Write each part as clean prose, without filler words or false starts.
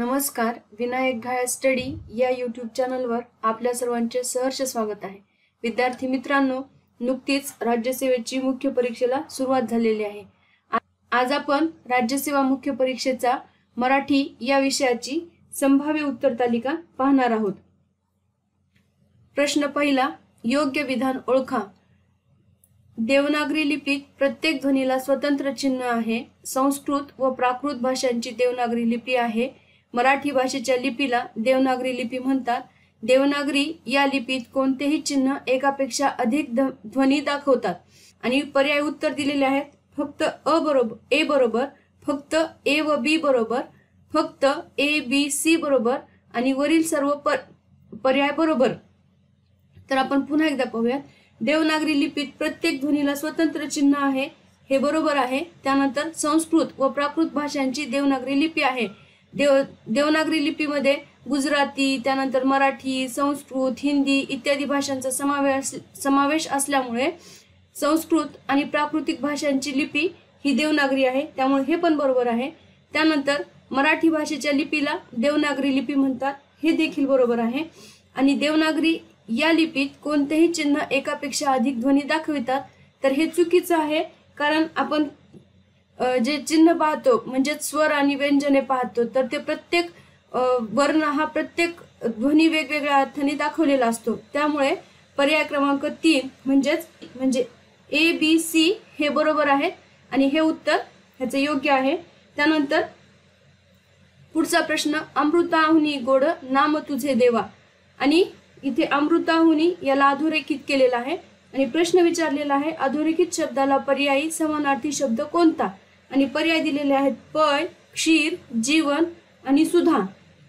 नमस्कार. विनायक घाळे स्टडी या यूट्यूब चॅनलवर आपल्या सर्वांचे सहर्ष स्वागत आहे. विद्यार्थी मित्रांनो, नुकतीच राज्यसेवेची मुख्य परीक्षेला सुरुवात झालेली आहे. आज आपण राज्यसेवा मुख्य परीक्षेचा मराठी या विषयाची संभाव्य उत्तर तालिका पाहणार आहोत. प्रश्न पहिला, योग्य विधान ओळखा. देवनागरी लिपीत प्रत्येक ध्वनीला स्वतंत्र चिन्ह आहे. संस्कृत व प्राकृत भाषांची देवनागरी लिपी आहे. मराठी भाषेच्या लिपीला देवनागरी लिपी म्हणतात. देवनागरी या लिपीत कोणतेही चिन्ह एकापेक्षा अधिक ध्वनी दाखवतात. आणि पर्याय उत्तर दिलेले आहेत. फक्त ए बरोबर, फक्त ए व बी बरोबर, फक्त ए बी सी बरोबर आणि वरील सर्व पर्याय बरोबर. तर आपण पुन्हा एकदा पाहूयात. देवनागरी लिपीत प्रत्येक ध्वनीला स्वतंत्र चिन्ह आहे, हे बरोबर आहे. त्यानंतर संस्कृत व प्राकृत भाषांची देवनागरी लिपी आहे. देवनागरी लिपीमध्ये गुजराती, त्यानंतर मराठी, संस्कृत, हिंदी इत्यादी भाषांचा समावेश असल्यामुळे संस्कृत आणि प्राकृतिक भाषांची लिपी ही देवनागरी आहे, त्यामुळे हे पण बरोबर आहे. त्यानंतर मराठी भाषेच्या लिपीला देवनागरी लिपी म्हणतात, हे देखील बरोबर आहे. आणि देवनागरी या लिपीत कोणतेही चिन्ह एकापेक्षा अधिक ध्वनी दाखवितात, तर हे चुकीचं आहे. कारण आपण जे चिन्ह पाहतो म्हणजे स्वर आणि व्यंजने पाहतो, तर ते प्रत्येक वर्ण हा प्रत्येक ध्वनी वेगवेगळ्या अर्थाने दाखवलेला असतो. त्यामुळे पर्याय क्रमांक 3 म्हणजे ए बी सी हे बरोबर आहेत आणि हे उत्तर ह्याचे योग्य आहे. त्यानंतर पुढचा प्रश्न, अमृताहुनी गोड नाम तुझे देवा. आणि इथे अमृताहुनी याला अधोरेखित केलेला आहे आणि प्रश्न विचारलेला आहे, अधोरेखित शब्दाला पर्यायी समानार्थी शब्द कोणता. आणि पर्याय दिलेले आहेत पय, क्षीर, जीवन आणि सुधा.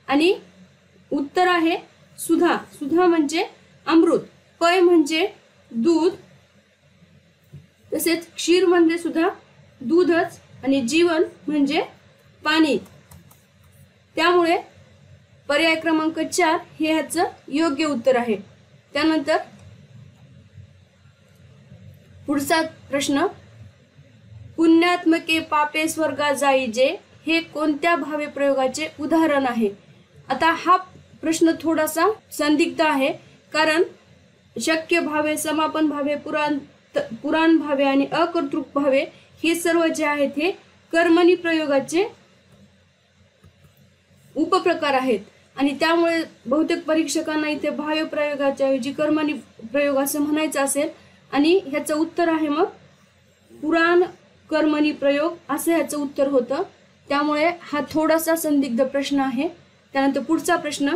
आणि उत्तर आहे सुधा. सुधा म्हणजे अमृत, पय म्हणजे दूध, तसेच क्षीर म्हणजे सुद्धा दूधच आणि जीवन म्हणजे पाणी. त्यामुळे पर्याय क्रमांक 4 हे ह्याचं योग्य उत्तर आहे. त्यानंतर पुढचा प्रश्न, पुण्यात्मके पापे स्वर्गा जाईजे हे कोणत्या भावे प्रयोगाचे उदाहरण आहे. आता हा प्रश्न थोडासा संदिग्ध आहे, कारण शक्य भावे, समापन भावे, पुराण भावे आणि अकर्तृक भावे हे सर्व जे आहेत हे कर्मणी प्रयोगाचे उपप्रकार आहेत. आणि त्यामुळे बहुतेक परीक्षकांना इथे भाव्य प्रयोगाच्या ऐवजी कर्मणी प्रयोग असं म्हणायचं असेल आणि ह्याचं उत्तर आहे मग पुराण कर्मणी प्रयोग असं ह्याचं उत्तर होतं. त्यामुळे हा थोडासा संदिग्ध प्रश्न आहे. त्यानंतर पुढचा प्रश्न,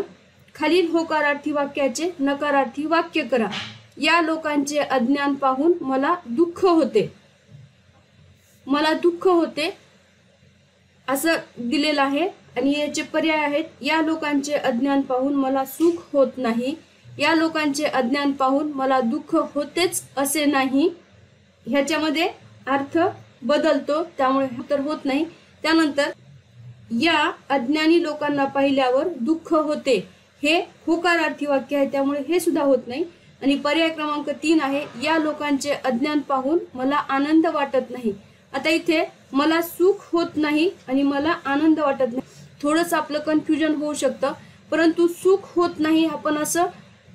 खालील होकारार्थी वाक्याचे नकारार्थी वाक्य करा. या लोकांचे अज्ञान पाहून मला दुःख होते. मला दुःख होते असं दिलेलं आहे आणि याचे पर्याय आहेत, या लोकांचे अज्ञान पाहून मला सुख होत नाही. या लोकांचे अज्ञान पाहून मला दुःख होतेच असे नाही. ह्याच्यामध्ये अर्थ बदलतो, त्यामुळे उत्तर होत नाही. त्यानंतर या अज्ञानी लोकांना पाहिल्यावर दुःख होते हे होकारार्थी वाक्य आहे, त्यामुळे हे सुद्धा होत नाही. आणि पर्याय क्रमांक 3 आहे, या लोकांचे अज्ञान पाहून मला आनंद वाटत नाही. आता इथे मला सुख होत नाही आणि मला आनंद वाटत नाही, थोडंसं आपलं कन्फ्युजन होऊ शकतं. परंतु सुख होत नाही आपण असं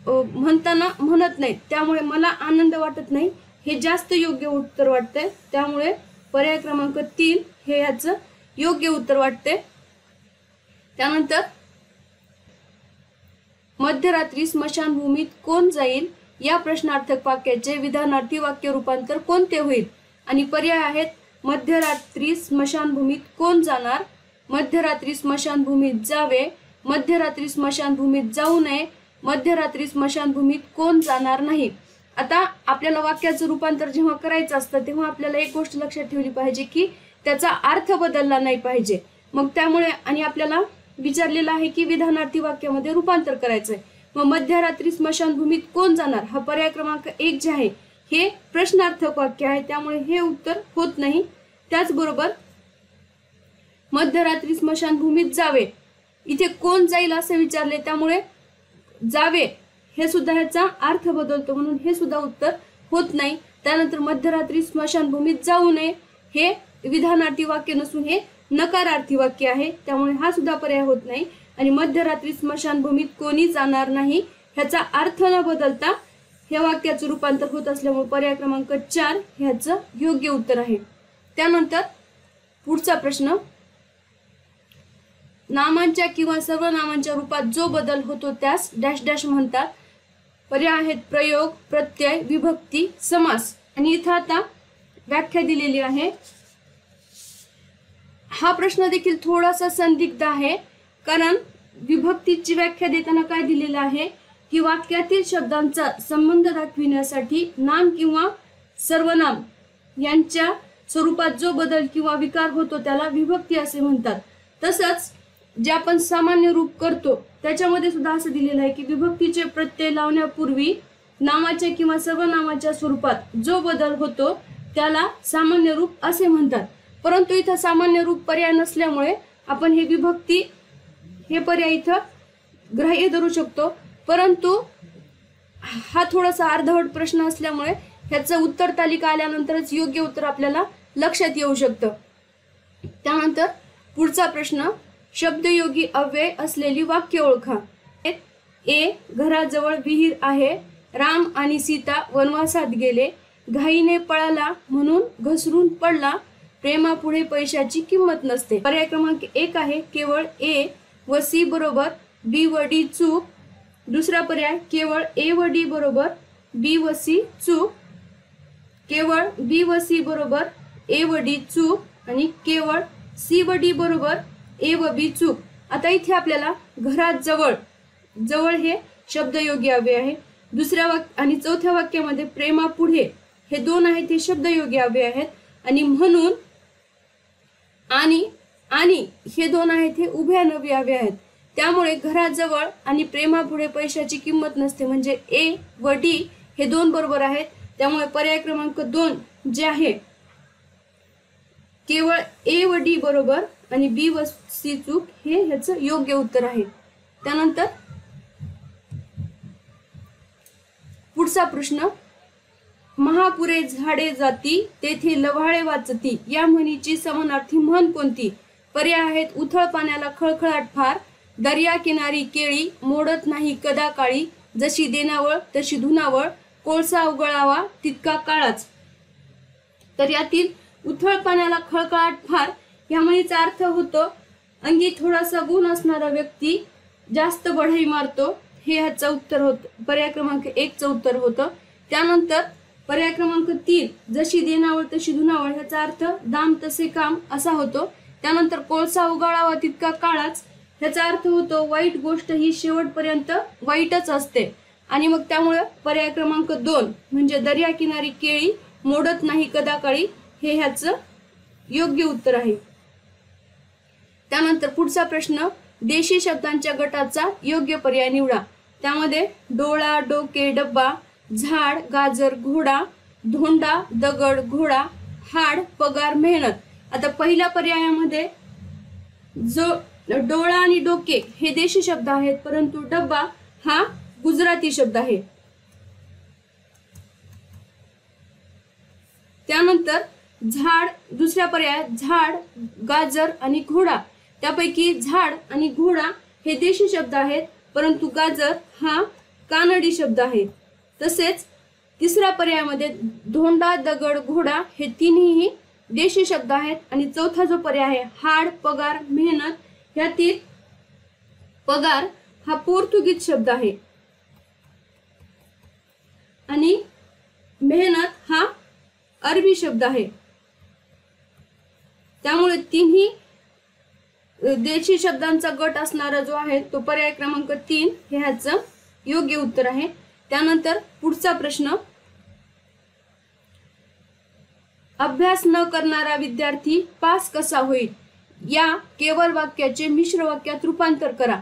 म्हणताना म्हणत नाही, त्यामुळे मला आनंद वाटत नाही हे जास्त योग्य उत्तर वाटतंय. त्यामुळे पर्याय क्रमांक 3 हे याचं योग्य उत्तर वाटते. त्यानंतर मध्यरात्री स्मशानभूमीत कोण जाईल या प्रश्नार्थक वाक्याचे विधानार्थी वाक्य रूपांतर कोणते होईल. आणि पर्याय आहेत, मध्यरात्री स्मशानभूमीत कोण जाणार, मध्यरात्री स्मशानभूमीत जावे, मध्यरात्री स्मशानभूमीत जाऊ नये, मध्यरात्री स्मशानभूमीत कोण जाणार नाही. आता आपल्याला वाक्याचं रूपांतर जेव्हा करायचं असतं तेव्हा आपल्याला एक गोष्ट लक्षात ठेवली पाहिजे की त्याचा अर्थ बदलला नाही पाहिजे. मग त्यामुळे आणि आपल्याला विचारलेलं आहे की विधानार्थी वाक्यामध्ये रूपांतर करायचंय. मग मध्यरात्री स्मशानभूमीत कोण जाणार हा पर्याय क्रमांक 1 जे आहे हे प्रश्नार्थक वाक्य आहे, त्यामुळे हे उत्तर होत नाही. त्याचबरोबर मध्यरात्री स्मशानभूमीत जावे, इथे कोण जाईल असं विचारले, त्यामुळे जावे हे सुद्धा ह्याचा अर्थ बदलतो, म्हणून हे सुद्धा उत्तर होत नाही. त्यानंतर मध्यरात्री स्मशानभूमीत जाऊ नये हे विधानार्थी वाक्य नसून हे नकारार्थी वाक्य आहे, त्यामुळे हा सुद्धा पर्याय होत नाही. आणि मध्यरात्री स्मशानभूमीत कोणी जाणार नाही ह्याचा अर्थ न बदलता या वाक्याचं रूपांतर होत असल्यामुळे पर्याय क्रमांक 4 ह्याचं योग्य उत्तर आहे. त्यानंतर पुढचा प्रश्न, नामांच्या किंवा सर्वनामांच्या रूपात जो बदल होतो त्यास डॅश डॅश म्हणतात. पर्याय आहेत प्रयोग, प्रत्यय, विभक्ती, समास. आणि इथं आता व्याख्या दिलेली आहे. हा प्रश्न देखील थोडासा संदिग्ध आहे, कारण विभक्तीची व्याख्या देताना काय दिलेलं आहे की वाक्यातील शब्दांचा संबंध दाखविण्यासाठी नाम किंवा सर्वनाम यांच्या स्वरूपात जो बदल किंवा विकार होतो त्याला विभक्ती असे म्हणतात. तसंच जे आपण सामान्य रूप करतो त्याच्यामध्ये सुद्धा असं दिलेलं आहे की विभक्तीचे प्रत्यय लावण्यापूर्वी नामाच्या किंवा सर्वनामाच्या स्वरूपात जो बदल होतो त्याला सामान्य रूप असे म्हणतात. परंतु इथं सामान्य रूप पर्याय नसल्यामुळे आपण हे विभक्ती हे पर्याय इथं ग्राह्य धरू शकतो. परंतु हा थोडासा अर्धवट प्रश्न असल्यामुळे ह्याचं उत्तर तालिका आल्यानंतरच योग्य उत्तर आपल्याला लक्षात येऊ शकतं. त्यानंतर पुढचा प्रश्न, शब्दयोगी अव्यय असलेली वाक्य ओळखा. ए, घराजवळ विहीर आहे. राम आणि सीता वनवासात गेले. घाईने पळाला म्हणून घसरून पडला. प्रेमापुढे पैशाची किंमत नसते. पर्याय क्रमांक 1 आहे केवळ ए व सी बरोबर बी व डी चूक. दुसरा पर्याय केवळ ए व डी बरोबर बी व सी चूक. केवळ बी व सी बरोबर ए व डी चूक आणि केवळ सी व डी बरोबर ए व बी चूक. आता इथे आपल्याला घरात जवळ, जवळ हे शब्दयोगी अव्यय आहे. दुसऱ्या वाक्य आणि चौथ्या वाक्यामध्ये प्रेमापुढे हे दोन आहेत ते शब्दयोगी अव्यय आहेत. आणि म्हणून आणि हे दोन आहेत हे उभयनामी अव्यय आहेत. त्यामुळे घराजवळ आणि प्रेमापुढे पैशाची किंमत नसते म्हणजे ए व डी हे दोन बरोबर आहेत. त्यामुळे पर्याय क्रमांक 2 जे आहे केवळ ए व डी बरोबर आणि बी व सी चूक हे ह्याचं योग्य उत्तर आहे. त्यानंतर पुढचा प्रश्न, महापुरे झाडे जाती तेथे लव्हाळे वाचती या म्हणीची समानार्थी म्हण कोणती? पर्याय आहेत उथळ पाण्याला खळखळाट फार. दर्या किनारी केळी मोडत नाही कदा काळी. जशी देनावळ तशी धुनावळ. कोळसा उगळावा तितका काळाच. तर यातील उथळ पाण्याला खळखळाट फार या म्हणीचा अर्थ होतो अंगी थोडासा गुण असणारा व्यक्ती जास्त बढाई मारतो. हे ह्याचं उत्तर होतं. पर्याय क्रमांक 1 चं उत्तर होतं. त्यानंतर पर्याय क्रमांक 3 जशी देनावळ तशी धुनावळ ह्याचा अर्थ दाम तसे काम असा होतो. त्यानंतर कोळसा उगाळावा तितका काळाच ह्याचा अर्थ होतो वाईट गोष्ट ही शेवटपर्यंत वाईटच असते. आणि मग त्यामुळे पर्याय क्रमांक 2 म्हणजे दर्या किनारी केळी मोडत नाही कदा काळी हे ह्याचं योग्य उत्तर आहे. त्यानंतर पुढचा प्रश्न, देशी शब्दांच्या गटाचा योग्य पर्याय निवडा. त्यामध्ये डोळा, डोके, डब्बा, झाड, गाजर, घोडा, धोंडा, दगड, घोडा, हाड, पगार, मेहनत. आता पहिल्या पर्यायामध्ये जो डोळा आणि डोके हे देशी शब्द आहेत, परंतु डब्बा हा गुजराती शब्द आहे. त्यानंतर झाड, दुसऱ्या पर्यायात झाड, गाजर आणि घोडा. त्यापैकी झाड आणि घोडा हे देशी शब्द आहेत, परंतु गाजर हा कानडी शब्द आहे. तसेच तिसऱ्या पर्यायामध्ये धोंडा, दगड, घोडा हे तिन्ही देशी शब्द आहेत. आणि चौथा जो पर्याय आहे हाड, पगार, मेहनत यातील पगार हा पोर्तुगीज शब्द आहे आणि मेहनत हा अरबी शब्द आहे. त्यामुळे तिन्ही देशी शब्दांचा गट असणारा जो आहे तो पर्याय क्रमांक 3 हे ह्याचं योग्य उत्तर आहे. त्यानंतर पुढचा प्रश्न, अभ्यास न करणारा विद्यार्थी पास कसा होईल? या केवळ वाक्याचे मिश्र वाक्यात रूपांतर करा.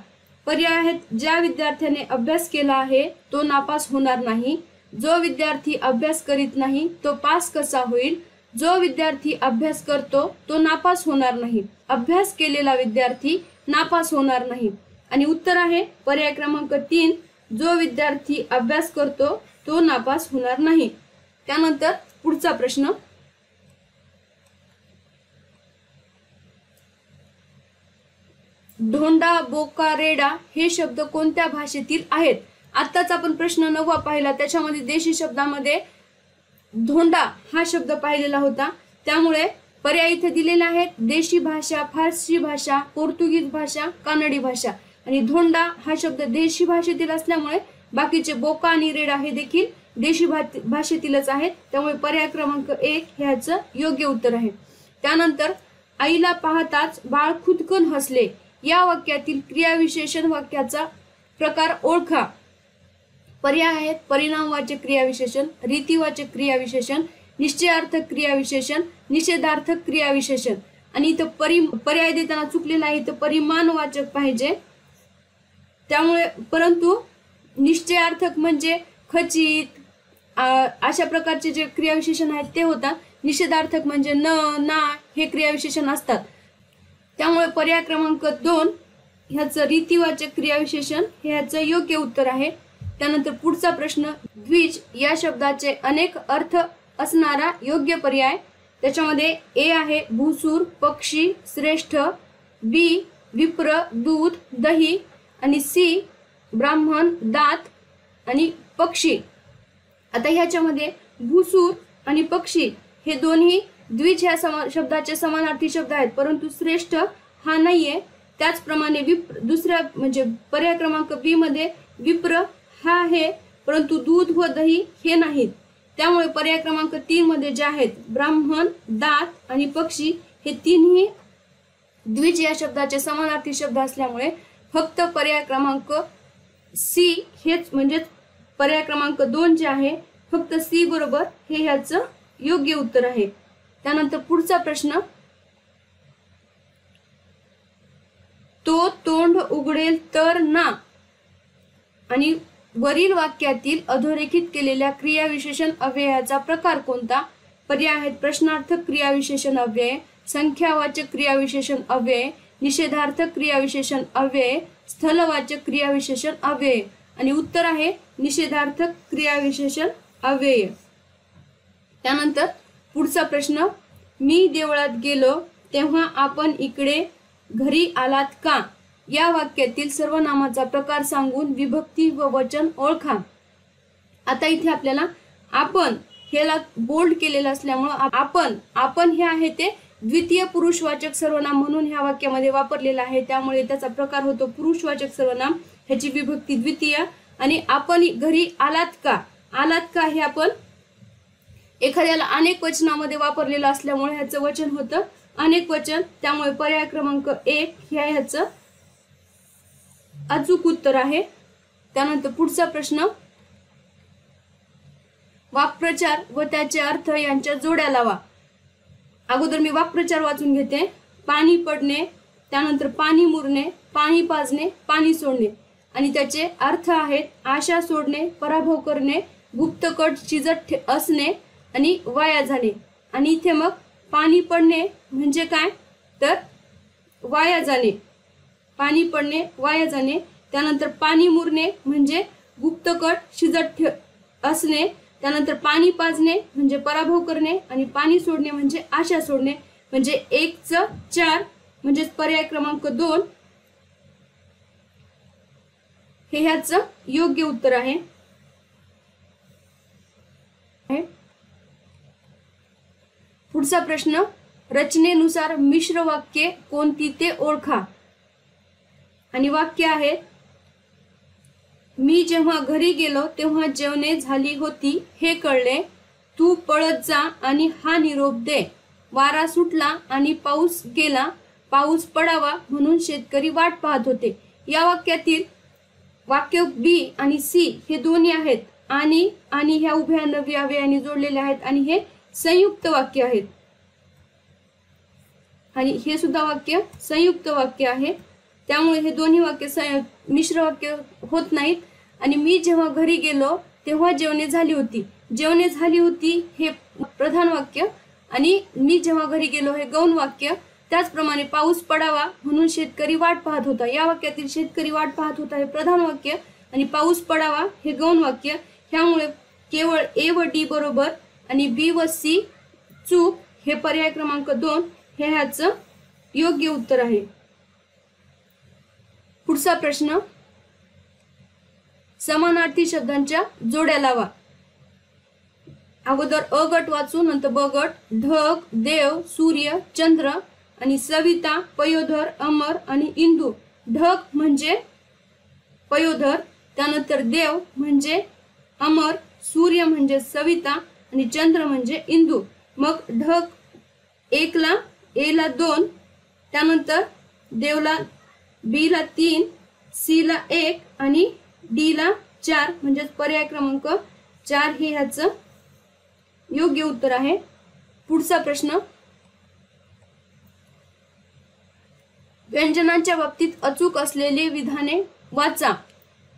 पर्याय आहेत ज्या विद्यार्थ्याने अभ्यास केला आहे तो नापास होणार नाही. जो विद्यार्थी अभ्यास करीत नाही तो पास कसा होईल? जो विद्यार्थी अभ्यास करतो तो नापास होणार नाही. अभ्यास केलेला विद्यार्थी नापास होणार नाही. आणि उत्तर आहे पर्याय क्रमांक 3 जो विद्यार्थी अभ्यास करतो तो नापास होणार नाही. त्यानंतर पुढचा प्रश्न, धोंडा, बोका, रेडा हे शब्द कोणत्या भाषेतील आहेत? आत्ताच आपण प्रश्न 9वा पाहिला, त्याच्यामध्ये देशी शब्दामध्ये धोंडा हा शब्द पाहिलेला होता. त्यामुळे पर्याय इथे दिलेले आहेत: देशी भाषा, फारसी भाषा, पोर्तुगीज भाषा, कानडी भाषा. आणि धोंडा हा शब्द देशी भाषेतील असल्यामुळे बाकीचे बोका आणि रेडा हे देखील देशी भाषेतीलच आहेत. त्यामुळे पर्याय क्रमांक 1 ह्याचं योग्य उत्तर आहे. त्यानंतर आईला पाहताच बाळ खुदकन हसले या वाक्यातील क्रियाविशेषण वाक्याचा प्रकार ओळखा. पर्याय आहेत: परिणामवाचक क्रियाविशेषण, रीतिवाचक क्रियाविशेषण, निश्चयार्थक क्रियाविशेषण, निषेधार्थक क्रियाविशेषण. आणि इथं पर्याय देताना चुकलेला आहे, इथं परिमाणवाचक पाहिजे. त्यामुळे परंतु निश्चयार्थक म्हणजे खचित अशा प्रकारचे जे क्रियाविशेषण आहेत ते होतात. निषेधार्थक म्हणजे न, ना हे क्रियाविशेषण असतात. त्यामुळे पर्याय क्रमांक 2 ह्याचं रीतिवाचक क्रियाविशेषण हे ह्याचं योग्य उत्तर आहे. त्यानंतर पुढचा प्रश्न, द्विज या शब्दाचे अनेक अर्थ असणारा योग्य पर्याय. त्याच्यामध्ये ए आहे भूसूर, पक्षी, श्रेष्ठ, बी विप्र, दूध, दही, आणि सी ब्राह्मण, दात आणि पक्षी. आता ह्याच्यामध्ये भूसूर आणि पक्षी हे दोन्ही द्विज ह्या शब्दाचे समानार्थी शब्द आहेत, परंतु श्रेष्ठ हा नाहीये. त्याचप्रमाणे दुसऱ्या म्हणजे पर्याय क्रमांक बी मध्ये विप्र हा आहे, परंतु दूध व दही हे नाहीत. त्यामुळे पर्याय क्रमांक 3 मध्ये जे आहेत ब्राह्मण, दात आणि पक्षी हे तिन्ही द्विज या शब्दाचे समानार्थी शब्द असल्यामुळे फक्त पर्याय क्रमांक सी हेच म्हणजे पर्याय क्रमांक 2 जे आहे फक्त सी बरोबर हे ह्याचं योग्य उत्तर आहे. त्यानंतर पुढचा प्रश्न, तो तोंड उघडेल तर ना आणि वरील वाक्यातील अधोरेखित केलेल्या क्रियाविशेषण अव्ययाचा प्रकार कोणता? पर्याय आहेत प्रश्नार्थक क्रियाविशेषण अव्यय, संख्यावाचक क्रियाविशेषण अव्यय, निषेधार्थक क्रियाविशेषण अव्यय, स्थलवाचक क्रियाविशेषण अव्यय. आणि उत्तर आहे निषेधार्थक क्रियाविशेषण अव्यय. त्यानंतर पुढचा प्रश्न, मी देवळात गेलो तेव्हा आपण इकडे घरी आलात का या वाक्यातील सर्वनामाचा प्रकार सांगून विभक्ती व वचन ओळखा. आता इथे आपल्याला आपण ह्याला बोल्ड केलेलं असल्यामुळे आपण हे आहे ते द्वितीय पुरुषवाचक सर्वनाम म्हणून ह्या वाक्यामध्ये वापरलेला आहे. त्यामुळे त्याचा प्रकार होतो पुरुषवाचक सर्वनाम, ह्याची विभक्ती द्वितीय. आणि आपण घरी आलात का हे आपण एखाद्याला अनेक वचनामध्ये वापरलेलं असल्यामुळे ह्याचं वचन होतं अनेक वचन. त्यामुळे पर्याय क्रमांक 1 ह्याचं अचूक उत्तर आहे. त्यानंतर पुढचा प्रश्न, वाक्प्रचार व त्याचे अर्थ यांच्या जोड्या लावा. अगोदर मी वाक्प्रचार वाचून घेते. पाणी पडणे, त्यानंतर पाणी मुरणे, पाणी पाजणे, पाणी सोडणे. आणि त्याचे अर्थ आहेत आशा सोडणे, पराभव करणे, गुप्तकट चिजट असणे आणि वाया जाणे. आणि इथे मग पाणी पडणे म्हणजे काय तर वाया जाणे, पाणी पडणे वाया जाणे. त्यानंतर पाणी मुरणे म्हणजे गुप्तकट शिजट असणे. त्यानंतर पाणी पाजणे म्हणजे पराभव करणे आणि पाणी सोडणे म्हणजे आशा सोडणे. म्हणजे 1चं 4 म्हणजे पर्याय क्रमांक 2 हे ह्याचं योग्य उत्तर आहे. पुढचा प्रश्न, रचनेनुसार मिश्र वाक्ये कोणती ते ओळखा. आणि वाक्य आहे, मी जेव्हा घरी गेलो तेव्हा जेवणे झाली होती हे कळले, तू पळत जा आणि हा निरोप दे, वारा सुटला आणि पाऊस गेला, पाऊस पडावा म्हणून शेतकरी वाट पाहत होते. या वाक्यातील वाक्य बी आणि सी हे दोन्ही आहेत आणि ह्या उभ्या नव्या अव्ययाने जोडलेले आहेत आणि हे संयुक्त वाक्य आहेत. आणि हे सुद्धा वाक्य संयुक्त वाक्य आहे. त्यामुळे हे दोन्ही वाक्य मिश्र वाक्य होत नाहीत. आणि मी जेव्हा घरी गेलो तेव्हा जेवणे झाली होती, जेवणे झाली होती हे प्रधान वाक्य आणि मी जेव्हा घरी गेलो हे गौण वाक्य. त्याचप्रमाणे पाऊस पडावा म्हणून शेतकरी वाट पाहत होता, या वाक्यातील शेतकरी वाट पाहत होता हे प्रधान वाक्य आणि पाऊस पडावा हे गौण वाक्य. ह्यामुळे केवळ ए व डी बरोबर आणि बी व सी चूक हे पर्याय क्रमांक 2 हे ह्याचं योग्य उत्तर आहे. पुढचा प्रश्न, समानार्थी शब्दांच्या जोड्या लावा. अगोदर अ गट वाचू, नंतर ब गट. ढग, देव, सूर्य, चंद्र आणि सविता, पयोधर, अमर आणि इंदू. ढग म्हणजे पयोधर, त्यानंतर देव म्हणजे अमर, सूर्य म्हणजे सविता आणि चंद्र म्हणजे इंदू. मग ढग 1 ला, ए ला 2, त्यानंतर देवला बी ला 3, सी ला 1 आणि डी ला 4 म्हणजे पर्याय क्रमांक 4 हे ह्याचं योग्य उत्तर आहे. पुढचा प्रश्न, व्यंजनांच्या बाबतीत अचूक असलेली विधाने वाचा.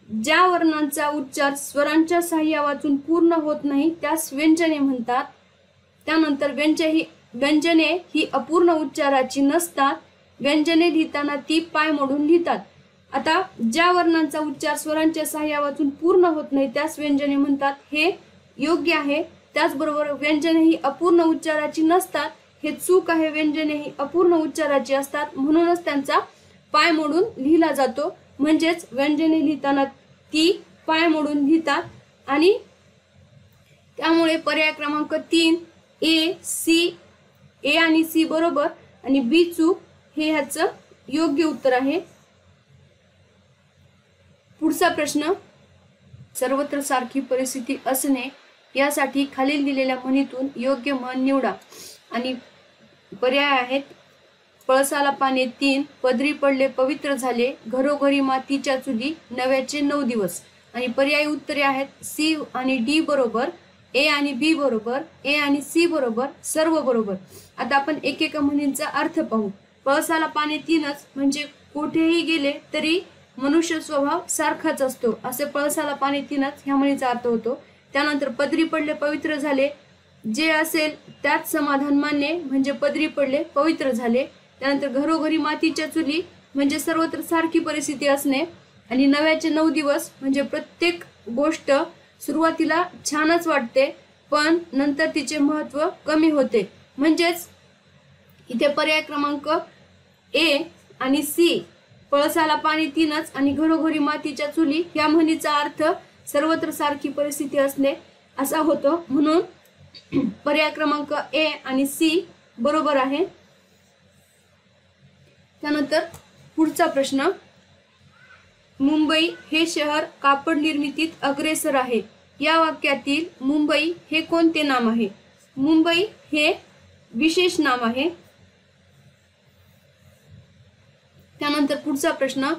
ज्या वर्णांचा उच्चार स्वरांच्या सहाय्यावाचून पूर्ण होत नाही त्यास व्यंजने म्हणतात. त्यानंतर व्यंजने ही अपूर्ण उच्चाराची नसतात. व्यंजने लिहिताना ती पाय मोडून लिहितात. आता ज्या वर्णांचा उच्चार स्वरांच्या सहाय्यावाचून पूर्ण होत नाही त्यास व्यंजने म्हणतात हे योग्य आहे. त्याचबरोबर व्यंजने ही अपूर्ण उच्चाराची नसतात हे चूक आहे. व्यंजने ही अपूर्ण उच्चाराची असतात म्हणूनच त्यांचा पाय मोडून लिहिला जातो. म्हणजेच व्यंजने लिहिताना ती पाय मोडून लिहितात आणि त्यामुळे पर्याय क्रमांक 3 ए आणि सी बरोबर आणि बी चूक हे ह्याचं योग्य उत्तर आहे. पुढचा प्रश्न, सर्वत्र सारखी परिस्थिती असणे यासाठी खालील दिलेल्या म्हणीतून योग्य म्हण निवडा. आणि पर्याय आहेत, पळसाला पाने 3, पदरी पडले पवित्र झाले, घरोघरी मातीच्या चुली, नव्याचे 9 दिवस. आणि पर्यायी उत्तरे आहेत सी आणि डी बरोबर, ए आणि बी बरोबर, ए आणि सी बरोबर, सर्व बरोबर. आता आपण एकेका म्हणींचा अर्थ पाहू. पळसाला पाने 3च म्हणजे कुठेही गेले तरी मनुष्य स्वभाव सारखाच असतो असे पळसाला पाने 3च ह्या म्हणीचा अर्थ होतो. त्यानंतर पदरी पडले पवित्र झाले, जे असेल त्यात समाधान मानणे म्हणजे पदरी पडले पवित्र झाले. त्यानंतर घरोघरी मातीच्या चुली म्हणजे सर्वत्र सारखी परिस्थिती असणे. आणि नव्याचे 9 दिवस म्हणजे प्रत्येक गोष्ट सुरुवातीला छानच वाटते पण नंतर तिचे महत्व कमी होते. म्हणजेच इथे पर्याय क्रमांक ए आणि सी, पळसाला पाणी 3च आणि घरोघरी मातीच्या चुली या म्हणीचा अर्थ सर्वत्र सारखी परिस्थिती असणे असा होतो. म्हणून पर्याय क्रमांक ए आणि सी बरोबर आहे. त्यानंतर पुढचा प्रश्न, मुंबई हे शहर कापड निर्मितीत अग्रेसर आहे. या वाक्यातील मुंबई हे कोणते नाम आहे? मुंबई हे विशेष नाम आहे. त्यानंतर पुढचा प्रश्न,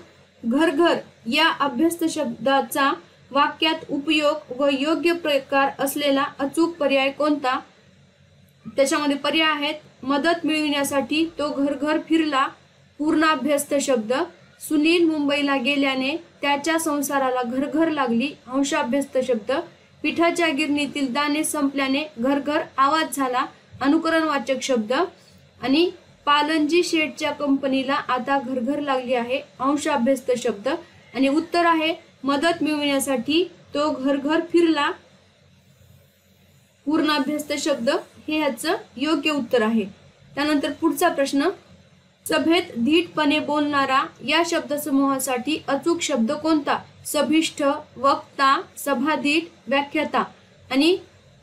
घर घर या अभ्यस्त शब्दाचा वाक्यात उपयोग व योग्य प्रकार असलेला अचूक पर्याय कोणता? त्याच्यामध्ये पर्याय आहेत, मदत मिळविण्यासाठी तो घर घर फिरला, पूर्णाभ्यस्त शब्द. सुनील मुंबईला गेल्याने त्याच्या संसाराला घरघर लागली, अंशाभ्यस्त शब्द. पिठाच्या गिरणीतील दाणे संपल्याने घरघर आवाज झाला, अनुकरणवाचक शब्द. आणि पालनजी शेठच्या कंपनीला आता घरघर लागली आहे, अंशाभ्यस्त शब्द. आणि उत्तर आहे मदत मिळविण्यासाठी तो घरघर फिरला, पूर्णाभ्यस्त शब्द हे ह्याचं योग्य उत्तर आहे. त्यानंतर पुढचा प्रश्न, सभेत धीटपणे बोलणारा या शब्दसमूहासाठी अचूक शब्द कोणता? सभिष्ठ, वक्ता, सभाधीट, व्याख्याता. आणि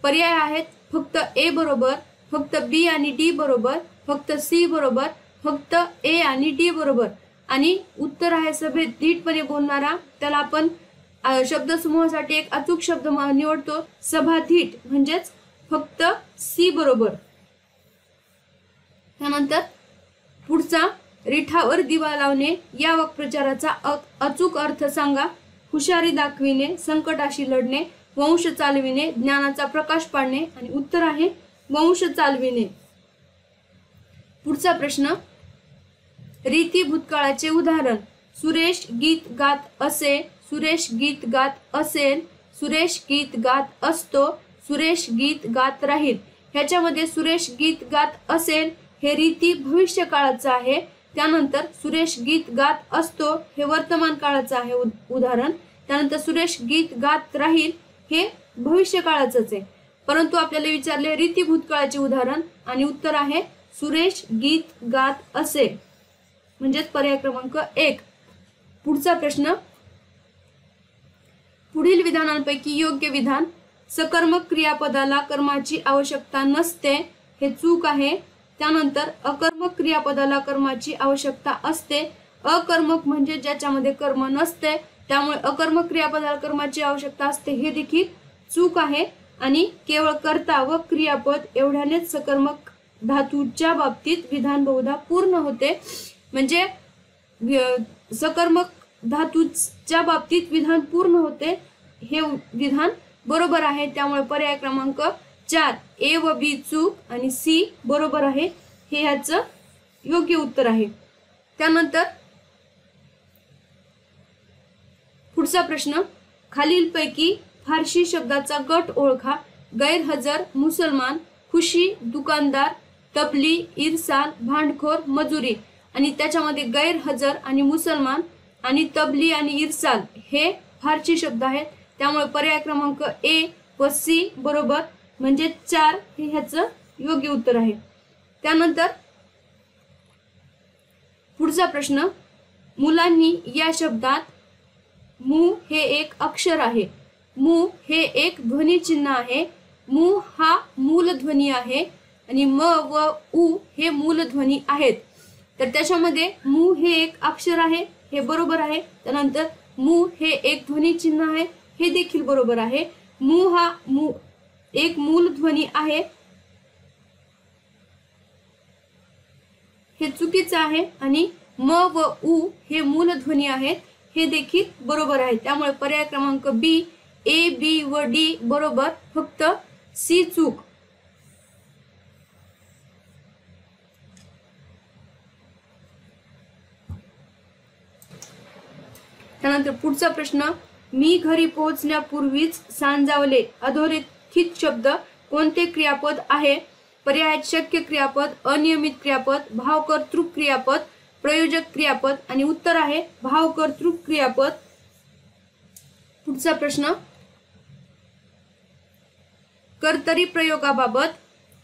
पर्याय आहेत फक्त ए बरोबर, फक्त बी आणि डी बरोबर, फक्त सी बरोबर, फक्त ए आणि डी बरोबर. आणि उत्तर आहे सभेत धीटपणे बोलणारा. त्याला आपण शब्दसमूहासाठी एक अचूक शब्द निवडतो, सभाधीट, म्हणजेच फक्त सी बरोबर. त्यानंतर पुढचा, रिठावर दिवा लावणे या वाक्प्रचाराचा अचूक अर्थ सांगा. हुशारी दाखविणे, संकटाशी लढणे, वंश चालविणे, ज्ञानाचा प्रकाश पाडणे. आणि उत्तर आहे वंश चालविणे. पुढचा प्रश्न, रीती भूतकाळाचे उदाहरण. सुरेश गीत गात असे, सुरेश गीत गात असेल, सुरेश गीत गात असतो, सुरेश गीत गात राहील. ह्याच्यामध्ये सुरेश गीत गात असेल हे रीती भविष्य काळाचं आहे. त्यानंतर सुरेश गीत गात असतो हे वर्तमान काळाचं आहे उदाहरण. त्यानंतर सुरेश गीत गात राहील हे भविष्य काळाचंच आहे. परंतु आपल्याला विचारले रीती भूतकाळाचे उदाहरण आणि उत्तर आहे सुरेश गीत गात असे, म्हणजेच पर्याय क्रमांक 1. पुढचा प्रश्न, पुढील विधानांपैकी योग्य विधान, सकर्मक क्रियापदाला कर्माची आवश्यकता नसते, हे चूक आहे. त्यानंतर अकर्मक क्रियापदाला कर्माची आवश्यकता असते. अकर्मक म्हणजे ज्याच्यामध्ये कर्म नसते, त्यामुळे अकर्मक क्रियापदाला कर्माची आवश्यकता असते, हे देखील चूक आहे. आणि केवळ कर्ता व क्रियापद एवढ्यानेच सकर्मक धातूच्या बाबतीत विधान बहुधा पूर्ण होते. म्हणजे सकर्मक धातूच्या बाबतीत विधान पूर्ण होते, हे विधान बरोबर आहे. त्यामुळे पर्याय क्रमांक 4 ए व बी चूक आणि सी बरोबर आहे, हे ह्याचं योग्य उत्तर आहे. त्यानंतर पुढचा प्रश्न, खालीलपैकी फारसी शब्दाचा गट ओळखा. गैरहजर, मुसलमान, खुशी, दुकानदार, तबली, इरसाल, भांडखोर, मजुरी. आणि त्याच्यामध्ये गैरहजर आणि मुसलमान आणि तबली आणि इरसाल हे फारसी शब्द आहेत. त्यामुळे पर्याय क्रमांक ए व सी बरोबर, म्हणजे 4 हे ह्याचं योग्य उत्तर आहे. त्यानंतर पुढचा प्रश्न, मुलांनी या शब्दात मु हे एक अक्षर आहे, मु हे एक ध्वनी चिन्ह आहे, मु हा मूलध्वनी आहे आणि म व उ हे मूलध्वनी आहेत. तर त्याच्यामध्ये मु हे एक अक्षर आहे, हे बरोबर आहे. त्यानंतर मु हे एक ध्वनी चिन्ह आहे, हे देखील बरोबर आहे. मु हा एक मूलध्वनी आहे, हे चुकीचं आहे. आणि म व उ हे मूलध्वनी आहेत, हे देखील बरोबर आहे. त्यामुळे पर्याय क्रमांक बी, ए, बी व डी बरोबर, फक्त सी चूक. त्यानंतर पुढचा प्रश्न, मी घरी पोहोचण्यापूर्वीच सांजावले. अधोरेखित शब्द कोणते क्रियापद आहे? पर्याय शक्य क्रियापद, अनियमित क्रियापद, भावकर्तृक क्रियापद, प्रयोजक क्रियापद. आणि उत्तर आहे भावकर्तृक क्रियापद. पुढचा प्रश्न, कर्तरी प्रयोगाबाबत.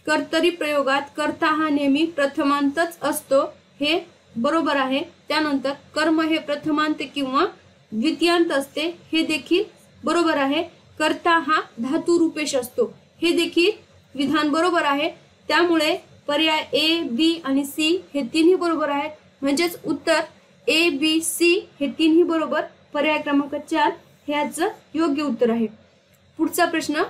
कर्तरी प्रयोगात कर्ता हा नेहमी प्रथमांतच असतो, हे बरोबर आहे. त्यानंतर कर्म हे प्रथमांत किंवा द्वितीयांत असते, हे देखील बरोबर आहे. कर्ता हा धातू रूपेश असतो, हे देखील विधान बरोबर आहे. त्यामुळे पर्याय ए, बी आणि सी हे तिन्ही बरोबर आहेत. म्हणजेच उत्तर ए, बी, सी हे तिन्ही बरोबर. पर्याय क्रमांक 4 हे याचं योग्य उत्तर आहे. पुढचा प्रश्न,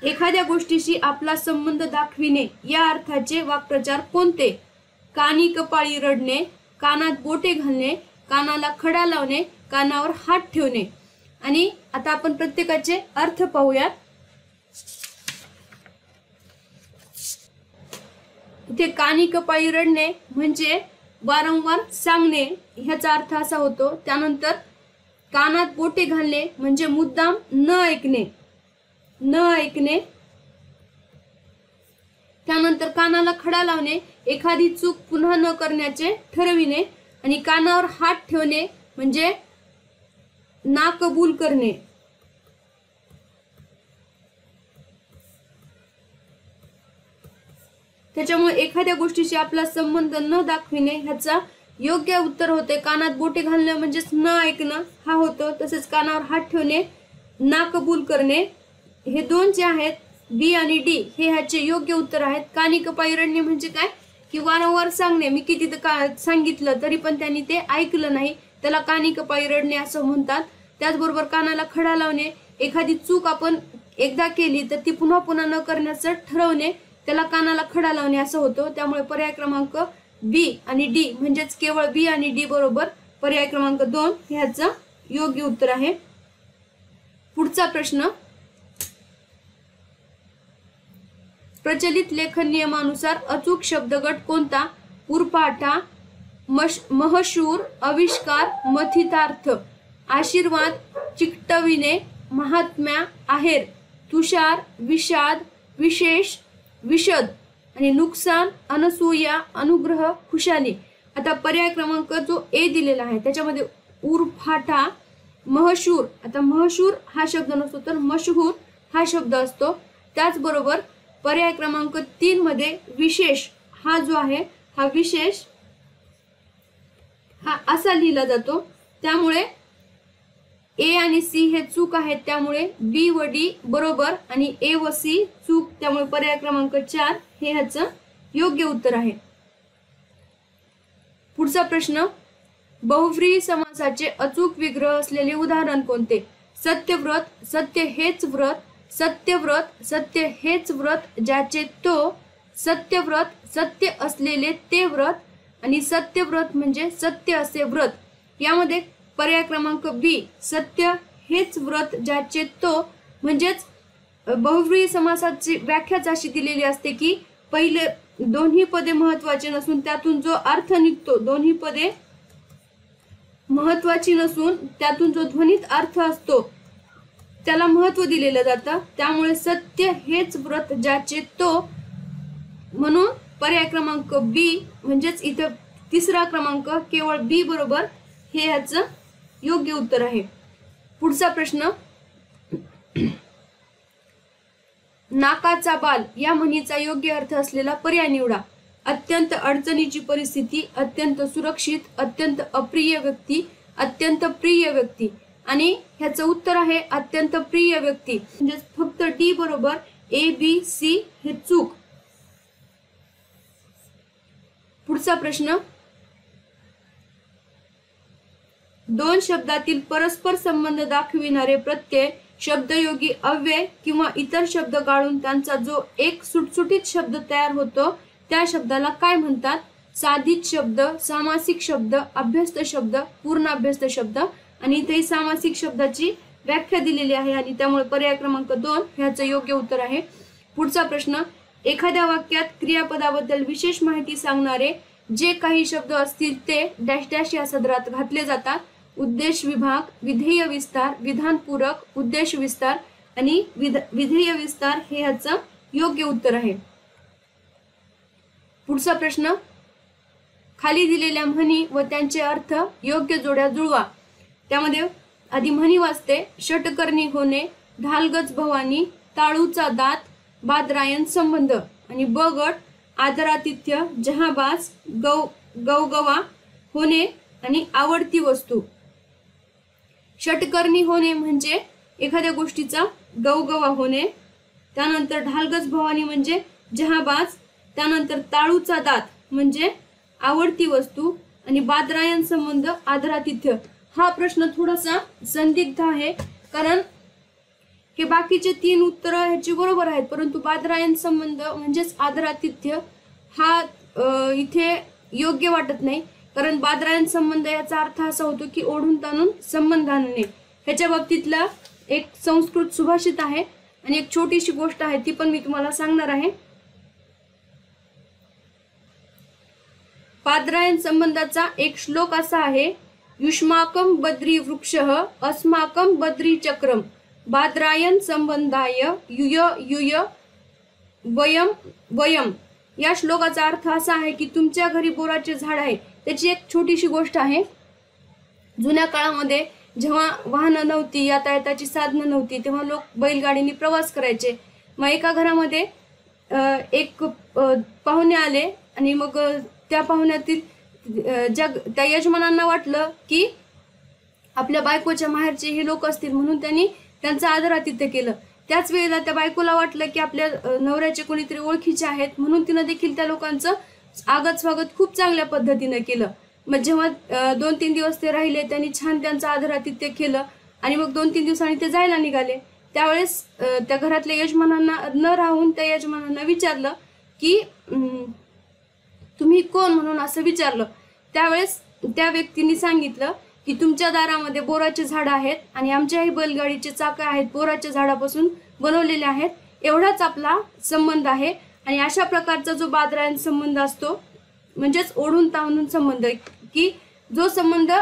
एखाद्या गोष्टीशी आपला संबंध दाखविणे या अर्थाचे वाक्प्रचार कोणते? कानी कपाळी रडणे, कानात बोटे घालणे, कानाला खडा लावणे, कानावर हात ठेवणे. आणि आता आपण प्रत्येकाचे अर्थ पाहूयात. इथे कानी कपाळी रडणे म्हणजे वारंवार सांगणे, ह्याचा अर्थ असा होतो. त्यानंतर कानात बोटे घालणे म्हणजे मुद्दाम न ऐकणे, न ऐकणे. त्यानंतर कानाला खडा लावणे, एखादी चूक पुन्हा न करण्याचे ठरविणे. आणि कानावर हात ठेवणे म्हणजे नाकबूल करणे. त्याच्यामुळे एखाद्या गोष्टीशी आपला संबंध न दाखविणे ह्याचा योग्य उत्तर होते कानात बोटे घालणे म्हणजेच न ऐकणं हा होतो. तसेच कानावर हात ठेवणे, नाकबूल करणे, हे दोन जे आहेत बी आणि डी हे ह्याचे योग्य उत्तर आहेत. कानी कपाळी रडणे म्हणजे काय की वारंवार सांगणे, मी किती सांगितलं तरी पण त्यांनी ते ऐकलं नाही, त्याला कानी कपाळी रडणे असं म्हणतात. त्याचबरोबर कानाला खडा लावणे, एखादी चूक आपण एकदा केली तर ती पुन्हा पुन्हा न करण्याचं ठरवणे, त्याला कानाला खडा लावणे असं होतं. त्यामुळे पर्याय क्रमांक बी आणि डी म्हणजेच केवळ बी आणि डी बरोबर. पर्याय क्रमांक 2 ह्याचं योग्य उत्तर आहे. पुढचा प्रश्न, प्रचलित लेखन नियमानुसार अचूक शब्दगट कोणता? उरफाटा, महशूर, आविष्कार, मथितार्थ. आशीर्वाद, चिकटविणे, महात्म्या, आहेर, तुषार, विषाद, विशेष, विशद. आणि नुकसान, अनसूया, अनुग्रह, खुशाली. आता पर्याय क्रमांक जो ए दिलेला आहे त्याच्यामध्ये उरफाटा, महशूर. आता महशूर हा शब्द नसतो तर मशहूर हा शब्द असतो. त्याचबरोबर पर्याय क्रमांक 3 मध्ये विशेष हा जो आहे हा विशेष हा असा लिहिला जातो। त्यामुळे ए आणि सी हे चूक आहेत, त्यामुळे बी व डी बरोबर आणि ए व सी चूक, त्यामुळे पर्याय क्रमांक 4 हे ह्याचं योग्य उत्तर आहे। पुढचा प्रश्न, बहुव्रीही समासाचे अचूक विग्रह असलेले उदाहरण कोणते? सत्यव्रत, सत्य हेच व्रत, सत्यव्रत, सत्य हेच व्रत ज्याचे तो, सत्यव्रत, सत्य असलेले ते व्रत आणि सत्यव्रत म्हणजे सत्य असे व्रत। यामध्ये पर्याय क्रमांक बी सत्य हेच व्रत ज्याचे तो, म्हणजेच बहुव्रीही समासाची व्याख्याच अशी दिलेली असते की पहिले दोन्ही पदे महत्वाचे नसून त्यातून जो अर्थ निघतो, दोन्ही पदे महत्वाची नसून त्यातून जो ध्वनित अर्थ असतो त्याला महत्व दिलेलं जातं। त्यामुळे सत्य हेच व्रत ज्याचे तो, म्हणून पर्याय क्रमांक बी म्हणजेच इथं तिसरा क्रमांक केवळ बी बरोबर हे याचं योग्य उत्तर आहे। पुढचा प्रश्न, नाकाचा बाल या म्हणीचा योग्य अर्थ असलेला पर्याय निवडा। अत्यंत अडचणीची परिस्थिती, अत्यंत सुरक्षित, अत्यंत अप्रिय व्यक्ती, अत्यंत प्रिय व्यक्ती, आणि ह्याचं उत्तर आहे अत्यंत प्रिय व्यक्ती, म्हणजे फक्त डी बरोबर, ए बी सी हे चूक। पुढचा प्रश्न, दोन शब्दातील परस्पर संबंध दाखविणारे प्रत्यय, शब्दयोगी अव्यय किंवा इतर शब्द काढून त्यांचा जो एक सुटसुटीत शब्द तयार होतो त्या शब्दाला काय म्हणतात? साधित शब्द, सामासिक शब्द, अभ्यस्त शब्द, पूर्ण अभ्यस्त शब्द, आणि इथे सामासिक शब्दाची व्याख्या दिलेली आहे आणि त्यामुळे पर्याय क्रमांक 2 ह्याचं योग्य उत्तर आहे। पुढचा प्रश्न, एखाद्या वाक्यात क्रियापदाबद्दल विशेष माहिती सांगणारे जे काही शब्द असतील ते डॅश डॅश या सदरात घातले जातात। उद्देश विभाग, विधेय विस्तार, विधानपूरक, उद्देश विस्तार आणि विधेय विस्तार हे ह्याचं योग्य उत्तर आहे। पुढचा प्रश्न, खाली दिलेल्या म्हणी व त्यांचे अर्थ योग्य जोड्या जुळवा। त्यामध्ये आधी म्हणी वाचते, षटकर्णी होणे, ढालगज भवानी, ताळूचा दात, बादरायण संबंध, आणि ब गट आदरातिथ्य, जहाबाज, गवगवा होणे आणि आवडती वस्तू। षटकर्णी होणे म्हणजे एखाद्या गोष्टीचा गवगवा होणे, त्यानंतर ढालगज भवानी म्हणजे जहाबाज, त्यानंतर ताळूचा दात म्हणजे आवडती वस्तू, आणि बादरायण संबंध आदरातिथ्य। हा प्रश्न थोडासा संदिग्ध आहे कारण हे बाकीचे 3 उत्तर ह्याची बरोबर आहेत, परंतु बादरायण संबंध म्हणजेच आदरातिथ्य हा इथे योग्य वाटत नाही, कारण बादरायण संबंध याचा अर्थ असा होतो की ओढून ताणून संबंध आणणे। ह्याच्या बाबतीतला एक संस्कृत सुभाषित आहे आणि एक छोटीशी गोष्ट आहे ती पण मी तुम्हाला सांगणार आहे। बादरायण संबंधाचा एक श्लोक असा आहे, युष्माकं बद्री वृक्षः अस्माकं बद्री चक्रम बादरायण संबंधाय युय युय वयम वयम। या श्लोकाचा अर्थ असा आहे की तुमच्या घरी बोराचे झाड आहे। त्याची एक छोटीशी गोष्ट आहे, जुन्या काळामध्ये जेव्हा वाहनं नव्हती, यातायाताची साधनं नव्हती, तेव्हा लोक बैलगाडीने प्रवास करायचे। मग एका घरामध्ये एक पाहुणे आले आणि मग त्या पाहुण्यातील त्या यजमानांना वाटलं की आपल्या बायकोच्या माहेरचे हे लोक असतील, म्हणून त्यांनी त्यांचं आदरातिथ्य केलं। त्याच वेळेला त्या बायकोला वाटलं की आपल्या नवऱ्याचे कोणीतरी ओळखीचे आहेत, म्हणून तिनं देखील त्या लोकांचं आगत स्वागत खूप चांगल्या पद्धतीने केलं। मग जेव्हा 2-3 दिवस ते राहिले, त्यांनी छान त्यांचं आदरातिथ्य केलं आणि मग 2-3 दिवसांनी ते जायला निघाले। त्यावेळेस त्या घरातल्या यजमानांना न राहून त्या यजमानांना विचारलं की तुम्ही कोण म्हणून असं विचारलं। त्यावेळेस त्या व्यक्तीने सांगितलं की तुमच्या दारामध्ये बोराचे झाड आहेत आणि आमच्याही बैलगाडीचे चाकं आहेत, बोराच्या झाडापासून बनवलेले आहेत, एवढाच आपला संबंध आहे। आणि अशा प्रकारचा जो बादरायण संबंध असतो म्हणजेच ओढून ताणून संबंध, की जो संबंध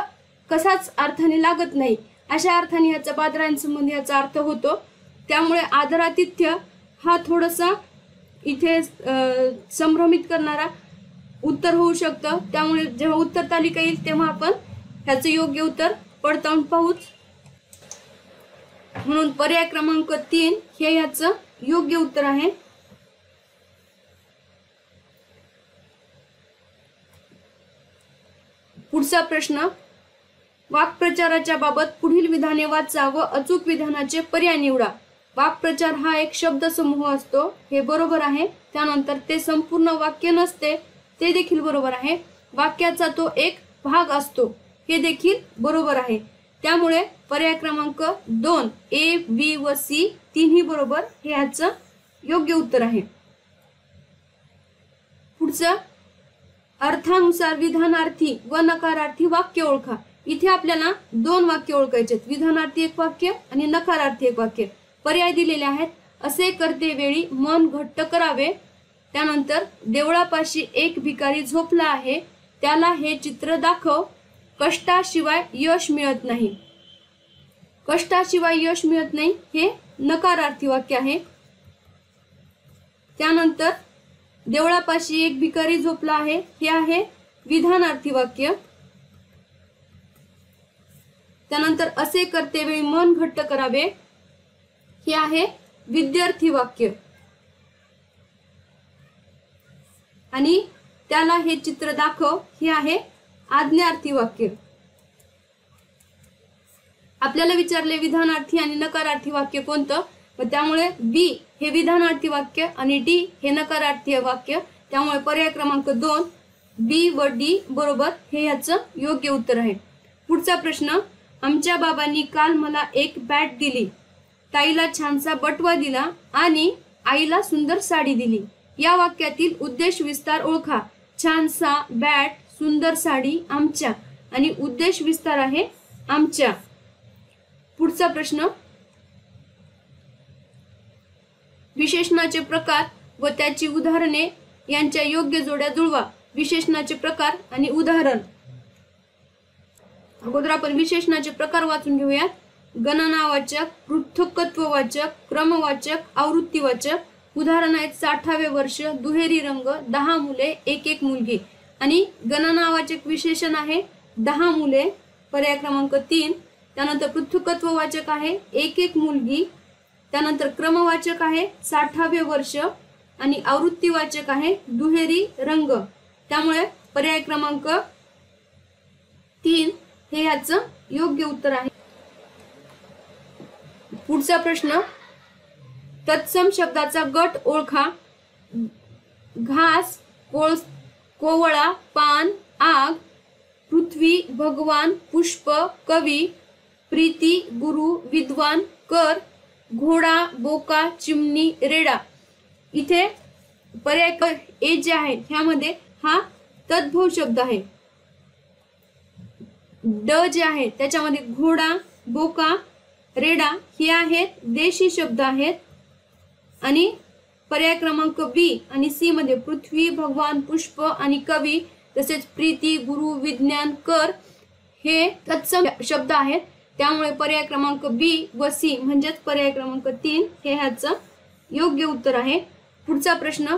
कसाच अर्थाने लागत नाही, अशा अर्थाने ह्याचा बादरायण संबंध याचा अर्थ होतो। त्यामुळे आदरातिथ्य हा थोडासा इथे संभ्रमित करणारा उत्तर होऊ शकतं। त्यामुळे जेव्हा उत्तर तालिका येईल तेव्हा आपण ह्याचं योग्य उत्तर पडताळून पाहूच। म्हणून पर्याय क्रमांक 3 हे ह्याचं योग्य उत्तर आहे। पुढचा प्रश्न, वाक्प्रचाराच्या बाबत पुढील विधाने वाचा व अचूक विधानाचे पर्याय निवडा. वाक्प्रचार हा एक शब्दसमूह असतो, हे बरोबर आहे. त्यानंतर ते संपूर्ण वाक्य नसते, ते देखील बरोबर आहे. वाक्याचा तो एक भाग असतो, हे देखील बरोबर आहे. त्यामुळे पर्याय क्रमांक 2 A, B व C तिन्ही बरोबर हे याचं योग्य उत्तर आहे. पुढचं, अर्थानुसार विधानार्थी व नकारार्थी वाक्य ओळखा. इथे आपल्याला 2 वाक्य ओळखायचे आहेत, विधानार्थी एक वाक्य आणि नकारार्थी एक वाक्य. पर्याय दिलेले आहेत. असे करते वेळी मन घट्ट करावे. त्यानंतर देवळापाशी एक भिकारी झोपला आहे, त्याला हे चित्र दाखव. कष्टाशिवाय यश मिळत नाही. कष्टाशिवाय यश मिळत नाही हे नकारार्थी वाक्य आहे. त्यानंतर देवळापाशी एक भिकारी झोपला आहे हे आहे विधानार्थी वाक्य. त्यानंतर असे करते वेळी मन घट्ट करावे हे आहे विद्यार्थी वाक्य. आणि त्याला हे चित्र दाखव हे आहे आज्ञार्थी वाक्य. आपल्याला विचारले विधानार्थी आणि नकारार्थी वाक्य कोणतं, व त्यामुळे बी हे विधानार्थी वाक्य आणि डी हे नकारार्थी वाक्य. त्यामुळे पर्याय क्रमांक 2 बी व डी बरोबर हे याचं योग्य उत्तर आहे. पुढचा प्रश्न, आमच्या बाबांनी काल मला एक बॅट दिली, ताईला छानसा बटवा दिला आणि आईला सुंदर साडी दिली. या वाक्यातील उद्देश विस्तार ओळखा. छानसा, बॅट, सुंदर साडी, आमच्या आणि उद्देश विस्तार आहे आमच्या. पुढचा प्रश्न, विशेषणाचे प्रकार व त्याची उदाहरणे यांच्या योग्य जोड्या जुळवा. विशेषणाचे प्रकार आणि उदाहरण. अगोदर आपण विशेषणाचे प्रकार वाचून घेऊयात. गणनावाचक, पृथक्त्ववाचक, क्रमवाचक, आवृत्तीवाचक. उदाहरण आहेत 60वे वर्ष, दुहेरी रंग, 10 मुले, एक मुलगी. आणि गणनावाचक विशेषण आहे 10 मुले, पर्याय क्रमांक 3. त्यानंतर पृथक्त्ववाचक आहे एक मुलगी. त्यानंतर क्रमवाचक आहे 60वे वर्ष आणि आवृत्तीवाचक आहे दुहेरी रंग. त्यामुळे पर्याय क्रमांक 3 हे याचं योग्य उत्तर आहे. पुढचा प्रश्न, तत्सम शब्दाचा गट ओळखा. घास, कोवळा, पान, आग, पृथ्वी, भगवान, पुष्प, कवी, प्रीती, गुरु, विद्वान, कर, घोडा, बोका, चिमणी, रेडा. इथे पर्याय ए जे आहे ह्यामध्ये हा तद्भव शब्द आहे. ड जे आहे त्याच्यामध्ये घोडा, बोका, रेडा हे आहेत देशी शब्द आहेत. आणि पर्याय क्रमांक बी आणि सी मध्ये पृथ्वी, भगवान, पुष्प आणि कवी तसेच प्रीती, गुरु, विज्ञान, कर हे तत्सम शब्द आहेत. त्यामुळे पर्याय क्रमांक बी व सी म्हणजेच पर्याय क्रमांक 3 हे ह्याचं योग्य उत्तर आहे. पुढचा प्रश्न,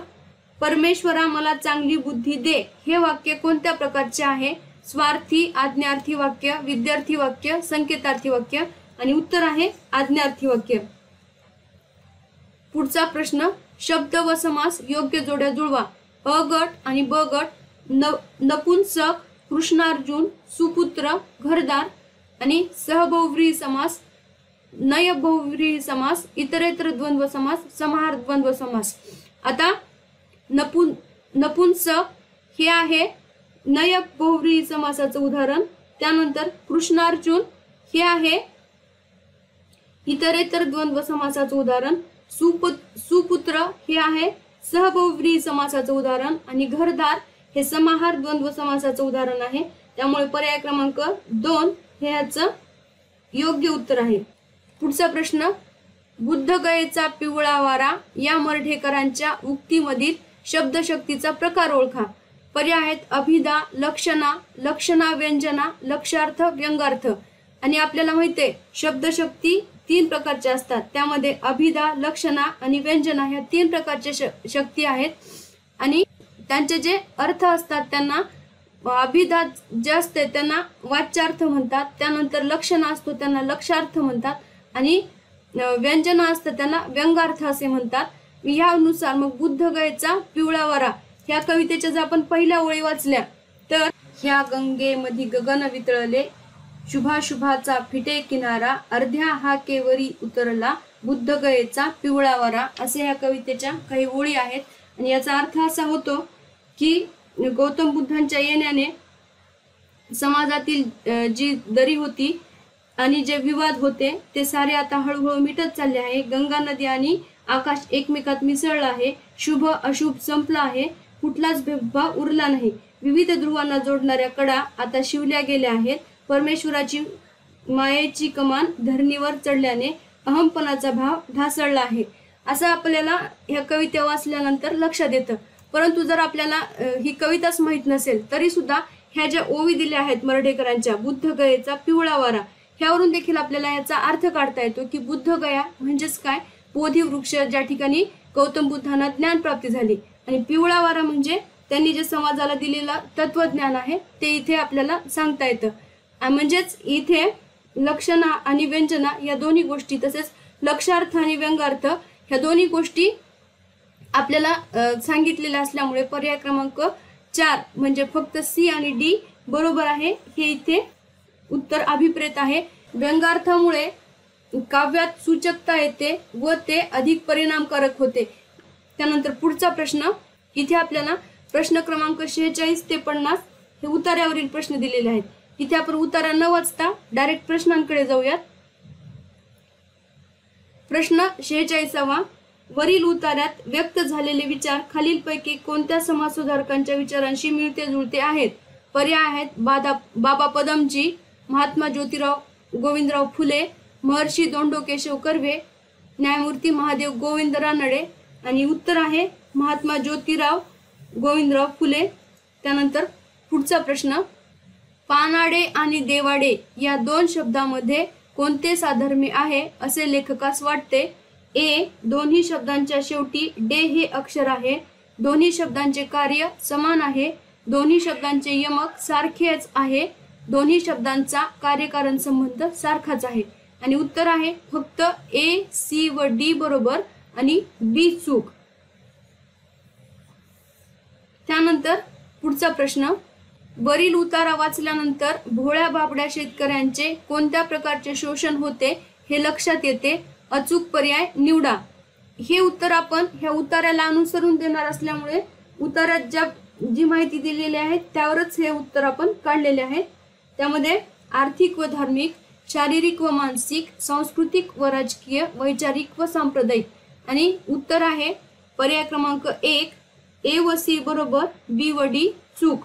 परमेश्वरा मला चांगली बुद्धी दे हे वाक्य कोणत्या प्रकारचे आहे. स्वार्थी, आज्ञार्थी वाक्य, विद्यार्थी वाक्य, संकेतार्थी वाक्य. आणि उत्तर आहे आज्ञार्थी वाक्य. पुढचा प्रश्न, शब्द व समास योग्य जोड्या जुळवा. अ गट आणि ब गट. नपुंसक, कृष्णार्जुन, सुपुत्र, घरदार. आणि सहबहुव्रीही समास, नयबहुव्रीही समास, इतरेतर द्वंद्व समास, समाहार द्वंद्व समास. आता नपुंसक हे आहे नयबहुव्रीही समासाचं उदाहरण. त्यानंतर कृष्णार्जुन हे आहे इतरेतर द्वंद्व समासाचं उदाहरण. सुपुत्र हे आहे सहबहुव्रीही समासाचं उदाहरण. आणि घरदार हे समाहार द्वंद्व समासाचं उदाहरण आहे. त्यामुळे पर्याय क्रमांक 2 हे याचं योग्य उत्तर आहे. पुढचा प्रश्न, बुद्धगयेचा पिवळा वारा या मर्ढेकरांच्या उक्तीमधील शब्दशक्तीचा प्रकार ओळखा. पर्याय आहेत अभिधा, लक्षणा, लक्षणा व्यंजना, लक्षार्थ, व्यंगार्थ. आणि आपल्याला माहिती आहे शब्दशक्ती 3 प्रकारच्या असतात. त्यामध्ये अभिधा, लक्षणा आणि व्यंजना ह्या 3 प्रकारच्या शक्ती आहेत. आणि त्यांचे जे अर्थ असतात त्यांना अभिधा जे असते त्यांना वाच्यार्थ म्हणतात. त्यानंतर लक्षण असतो त्यांना लक्षार्थ म्हणतात. आणि व्यंजना असतं त्यांना व्यंगार्थ असे म्हणतात. ह्यानुसार मग बुद्धगयेचा पिवळा वारा ह्या कवितेच्या जर आपण पहिल्या ओळी वाचल्या तर ह्या गंगेमधी गगन वितळले, शुभाशुभाचा फिटे किनारा, अर्ध्या हा केवरी उतरला, बुद्ध गयेचा पिवळा वारा. असे ह्या कवितेच्या काही ओळी आहेत. आणि याचा अर्थ असा होतो की गौतम बुद्धांच्या येण्याने समाजातील जी दरी होती आणि जे विवाद होते ते सारे आता हळूहळू मिटत चालले आहे. गंगा नदी आणि आकाश एकमेकात मिसळला आहे. शुभ अशुभ संपला आहे. कुठलाच भेदभाव उरला नाही. विविध ध्रुवांना जोडणाऱ्या कडा आता शिवल्या गेल्या आहेत. परमेश्वराची मायेची कमान धरणीवर चढल्याने अहमपणाचा भाव ढासळला आहे. असं आपल्याला ह्या कविता वाचल्यानंतर लक्षात येतं. परंतु जर आपल्याला ही कविताच माहीत नसेल तरी सुद्धा ह्या ज्या ओवी दिल्या आहेत मराठेकरांच्या, बुद्ध गयेचा पिवळा वारा, ह्यावरून देखील आपल्याला याचा अर्थ काढता येतो की बुद्ध गया म्हणजेच काय, बोधी वृक्ष, ज्या ठिकाणी गौतम बुद्धांना ज्ञान प्राप्ती झाली. आणि पिवळा वारा म्हणजे त्यांनी जे समाजाला दिलेलं तत्वज्ञान आहे ते इथे आपल्याला सांगता येतं. म्हणजेच इथे लक्षणा आणि व्यंजना या दोन्ही गोष्टी, तसेच लक्षार्थ आणि व्यंगार्थ ह्या दोन्ही गोष्टी आपल्याला सांगितलेल्या असल्यामुळे पर्याय क्रमांक 4 म्हणजे फक्त सी आणि डी बरोबर आहे. हे इथे उत्तर अभिप्रेत आहे. व्यंगार्थामुळे काव्यात सूचकता येते व ते अधिक परिणामकारक होते. त्यानंतर पुढचा प्रश्न, इथे आपल्याला प्रश्न क्रमांक 46 ते 50 हे उतार्यावरील प्रश्न दिलेले आहेत. इथे आपण उतारा न वाचता डायरेक्ट प्रश्नांकडे जाऊयात. प्रश्न 46वा, वरील उतार्यात व्यक्त झालेले विचार खालीलपैकी कोणत्या समाजसुधारकांच्या विचारांशी मिळते जुळते आहेत? पर्याय आहेत बाबा पदमजी, महात्मा ज्योतिराव गोविंदराव फुले, महर्षी धोंडो केशव कर्वे, न्यायमूर्ती महादेव गोविंद रानडे. आणि उत्तर आहे महात्मा ज्योतिराव गोविंदराव फुले. त्यानंतर पुढचा प्रश्न, पानाडे आणि देवाडे या दोन शब्दामध्ये कोणते साधर्म्य आहे असे लेखकास वाटते? ए, दोन्ही शब्दांच्या शेवटी डे हे अक्षर आहे. दोन्ही शब्दांचे कार्य समान आहे. दोन्ही शब्दांचे यमक सारखेच आहे. दोन्ही शब्दांचा कार्यकारण संबंध सारखाच आहे. आणि उत्तर आहे फक्त ए, सी व डी बरोबर आणि बी चूक. त्यानंतर पुढचा प्रश्न, वरील उतारा वाचल्यानंतर भोळ्या बाबड्या शेतकऱ्यांचे कोणत्या प्रकारचे शोषण होते हे लक्षात येते? अचूक पर्याय निवडा. हे उत्तर आपण ह्या उतार्याला अनुसरून देणार असल्यामुळे उतार्यात जी माहिती दिलेली आहे त्यावरच हे उत्तर आपण काढलेले आहे. त्यामध्ये आर्थिक व धार्मिक, शारीरिक व मानसिक, सांस्कृतिक व राजकीय, वैचारिक व सांप्रदायिक. आणि उत्तर आहे पर्याय क्रमांक 1, ए व सी बरोबर, बी व डी चूक.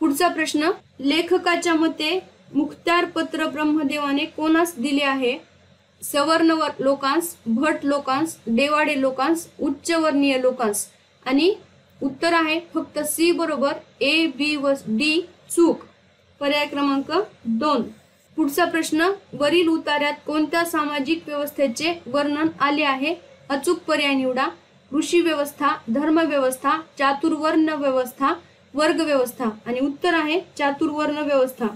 पुढचा प्रश्न, लेखकाच्या मते मुखत्यार पत्र ब्रह्मदेवाने कोणास दिले आहे? सवर्ण लोकांस, भट लोकांस, देवाडे लोकांस, उच्चवर्णीय लोकांस. आणि उत्तर आहे फक्त सी बरोबर, ए, बी व डी चूक. पर्याय क्रमांक 2. पुढचा प्रश्न, वरील उतार्यात कोणत्या सामाजिक व्यवस्थेचे वर्णन आले आहे? अचूक पर्याय निवडा. ऋषी व्यवस्था, धर्म व्यवस्था, चातुर्वर्ण व्यवस्था, वर्ग व्यवस्था. आणि उत्तर आहे चातुर्वर्ण व्यवस्था.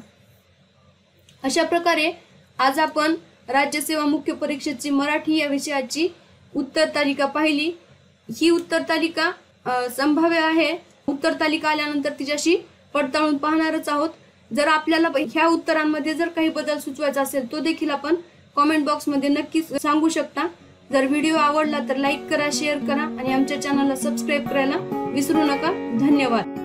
अशा प्रकारे आज आपण राज्यसेवा मुख्य परीक्षेची मराठी या विषयाची उत्तर तालिका पाहिली. ही उत्तर तालिका संभाव्य आहे. उत्तर तालिका आल्यानंतर तिच्याशी पडताळून पाहणारच आहोत. जर आपल्याला ह्या उत्तरांमध्ये जर काही बदल सुचवायचा असेल तो देखील आपण कॉमेंट बॉक्समध्ये नक्कीच सांगू शकता. जर व्हिडिओ आवडला तर लाईक करा, शेअर करा आणि आमच्या चॅनलला सबस्क्राईब करायला विसरू नका. धन्यवाद.